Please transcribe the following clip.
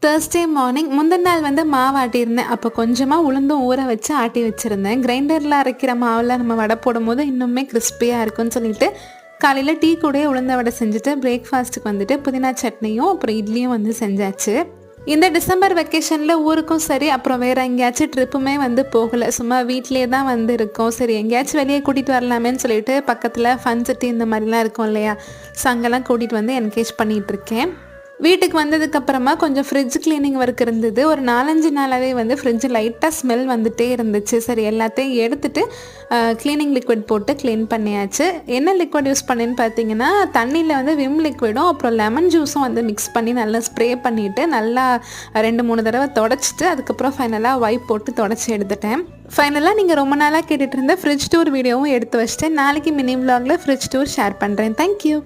Thursday morning முந்தின நாள் வந்து மாவு ஆட்டியிருந்தேன். அப்போ கொஞ்சமாக உளுந்தும் ஊற வச்சு ஆட்டி வச்சுருந்தேன். கிரைண்டரில் அரைக்கிற மாவில் நம்ம வடை போடும்போது இன்னுமே கிறிஸ்பியாக இருக்கும்னு சொல்லிட்டு காலையில் டீ கூடயே உளுந்த வடை செஞ்சுட்டு பிரேக்ஃபாஸ்ட்டுக்கு வந்துட்டு புதினா சட்னியும் அப்புறம் இட்லியும் வந்து செஞ்சாச்சு. இந்த டிசம்பர் வெக்கேஷனில் ஊருக்கும் சரி அப்புறம் வேறு எங்கேயாச்சும் ட்ரிப்புமே வந்து போகலை. சும்மா வீட்டிலே தான் வந்து இருக்கோம். சரி எங்கேயாச்சும் வெளியே கூட்டிகிட்டு வரலாமேன்னு சொல்லிட்டு பக்கத்தில் ஃபன் சிட்டி இந்த மாதிரிலாம் இருக்கும் இல்லையா, ஸோ அங்கெல்லாம் கூட்டிகிட்டு வந்து என்கேஜ் பண்ணிகிட்ருக்கேன். வீட்டுக்கு வந்ததுக்கப்புறமா கொஞ்சம் ஃப்ரிட்ஜ் க்ளீனிங் ஒர்க் இருந்தது. ஒரு 4-5 நாளாகவே வந்து ஃப்ரிட்ஜ் லைட்டாக ஸ்மெல் வந்துகிட்டே இருந்துச்சு. சரி எல்லாத்தையும் எடுத்துகிட்டு க்ளீனிங் லிக்விட் போட்டு க்ளீன் பண்ணியாச்சு. என்ன லிக்விட் யூஸ் பண்ணேன்னு பார்த்தீங்கன்னா, தண்ணியில் வந்து விம் லிக்விடும் அப்புறம் லெமன் ஜூஸும் வந்து மிக்ஸ் பண்ணி நல்லா ஸ்ப்ரே பண்ணிவிட்டு நல்லா 2-3 தடவை தொடச்சிட்டு அதுக்கப்புறம் ஃபைனலாக வைப் போட்டு தொடச்சி எடுத்துட்டேன். ஃபைனலாக நீங்கள் ரொம்ப நாளாக கேட்டுகிட்டு இருந்த ஃப்ரிட்ஜ் டூர் வீடியோவும் எடுத்து வச்சுட்டு நாளைக்கு மினி விலாகில் ஃப்ரிட்ஜ் டூர் ஷேர் பண்ணுறேன். தேங்க்யூ.